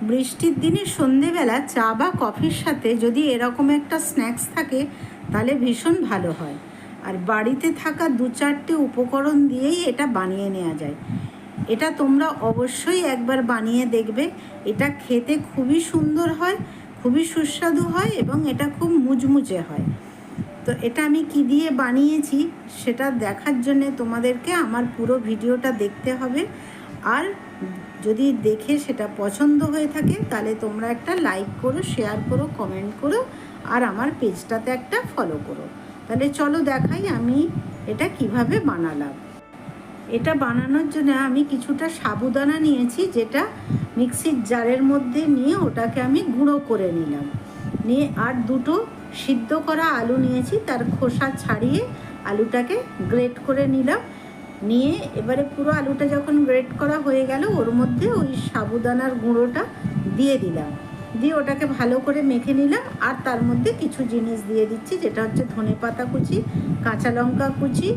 বৃষ্টির দিনে সন্ধেবেলা চা বা কফির সাথে যদি এরকম একটা স্ন্যাক্স থাকে তাহলে ভীষণ ভালো হয়। আর বাড়িতে থাকা 2-4টে উপকরণ দিয়েই এটা বানিয়ে নেওয়া যায়। এটা তোমরা অবশ্যই একবার বানিয়ে দেখবে। এটা খেতে খুবই সুন্দর হয়, খুবই সুস্বাদু হয় এবং এটা খুব মুচমুচে হয়। তো এটা আমি কি দিয়ে বানিয়েছি সেটা দেখার জন্যে তোমাদেরকে আমার পুরো ভিডিওটা দেখতে হবে। আর যদি দেখে সেটা পছন্দ হয়ে থাকে তাহলে তোমরা একটা লাইক করো, শেয়ার করো, কমেন্ট করো আর আমার পেজটাতে একটা ফলো করো। তাহলে চলো দেখাই আমি এটা কিভাবে বানালাম। এটা বানানোর জন্য আমি কিছুটা সাবুদানা নিয়েছি, যেটা মিক্সির জারের মধ্যে নিয়ে ওটাকে আমি গুঁড়ো করে নিলাম। নিয়ে আর 2টো সিদ্ধ করা আলু নিয়েছি, তার খোসা ছাড়িয়ে আলুটাকে গ্রেট করে নিলাম। নিয়ে এবারে পুরো আলুটা যখন গ্রেট করা হয়ে গেল ওর মধ্যে ওই সাবুদানার গুঁড়োটা দিয়ে দিলাম। দিয়ে ওটাকে ভালো করে মেখে নিলাম। আর তার মধ্যে কিছু জিনিস দিয়ে দিচ্ছি, যেটা হচ্ছে ধনেপাতা কুচি, কাঁচা লঙ্কা কুচি,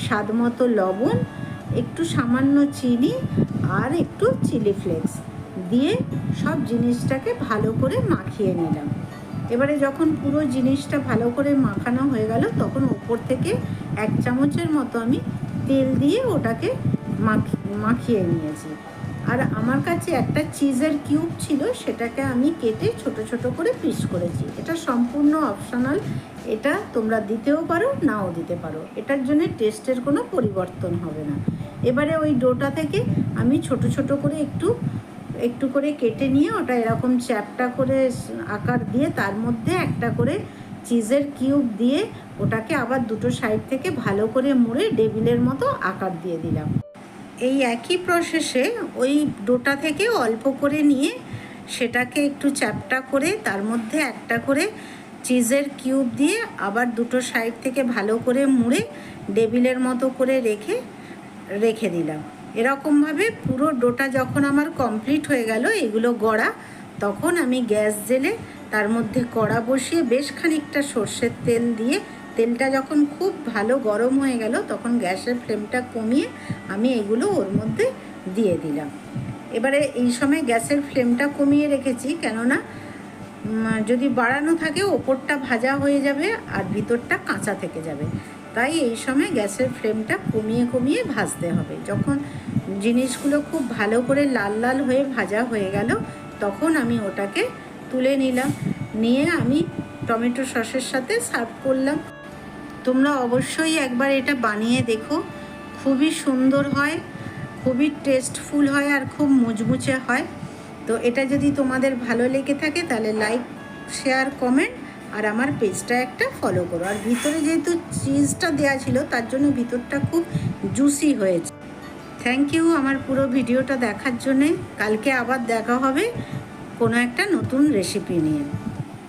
স্বাদ মতো লবণ, একটু সামান্য চিনি আর একটু চিলি ফ্লেক্স দিয়ে সব জিনিসটাকে ভালো করে মাখিয়ে নিলাম। এবারে যখন পুরো জিনিসটা ভালো করে মাখানো হয়ে গেল তখন ওপর থেকে 1 চামচের মতো আমি তেল দিয়ে ওটাকে মাখিয়ে নিয়েছি। আর আমার কাছে একটা চিজের কিউব ছিল, সেটাকে আমি কেটে ছোট ছোট করে পিস করেছি। এটা সম্পূর্ণ অপশনাল, এটা তোমরা দিতেও পারো নাও দিতে পারো, এটার জন্য টেস্টের কোনো পরিবর্তন হবে না। এবারে ওই ডোটা থেকে আমি ছোট ছোট করে একটু করে কেটে নিয়ে ওটা এরকম চ্যাপটা করে আকার দিয়ে তার মধ্যে একটা করে চিজের কিউব দিয়ে ওটাকে আবার 2টো সাইড থেকে ভালো করে মুড়ে টেবিলের মতো আকার দিয়ে দিলাম। এই একই প্রসেসে ওই ডোটা থেকে অল্প করে নিয়ে সেটাকে একটু চ্যাপটা করে তার মধ্যে একটা করে চিজের কিউব দিয়ে আবার 2টো সাইড থেকে ভালো করে মুড়ে টেবিলের মতো করে রেখে দিলাম। এরকমভাবে পুরো ডোটা যখন আমার কমপ্লিট হয়ে গেল এগুলো গড়া, তখন আমি গ্যাস জেলে তার মধ্যে কড়া বসিয়ে বেশ খানিকটা সর্ষের তেল দিয়ে, তেলটা যখন খুব ভালো গরম হয়ে গেল তখন গ্যাসের ফ্লেমটা কমিয়ে আমি এগুলো ওর মধ্যে দিয়ে দিলাম। এবারে এই সময় গ্যাসের ফ্লেমটা কমিয়ে রেখেছি, কেননা যদি বাড়ানো থাকে ওপরটা ভাজা হয়ে যাবে আর ভিতরটা কাঁচা থেকে যাবে। তাই এই সময় গ্যাসের ফ্লেমটা কমিয়ে ভাজতে হবে। যখন জিনিসগুলো খুব ভালো করে লাল লাল হয়ে ভাজা হয়ে গেল তখন আমি ওটাকে তুলে নিলাম। নিয়ে আমি টমেটো সসের সাথে সার্ভ করলাম। তোমরা অবশ্যই একবার এটা বানিয়ে দেখো, খুবই সুন্দর হয়, খুবই টেস্টফুল হয় আর খুব মুচমুচে হয়। তো এটা যদি তোমাদের ভালো লেগে থাকে তাহলে লাইক, শেয়ার, কমেন্ট আর আমার পেজটা একটা ফলো করো। আর ভিতরে যেহেতু চিজটা দেওয়া ছিল তার জন্য ভিতরটা খুব জুসি হয়েছে। থ্যাংক ইউ আমার পুরো ভিডিওটা দেখার জন্যে। কালকে আবার দেখা হবে কোনো একটা নতুন রেসিপি নিয়ে।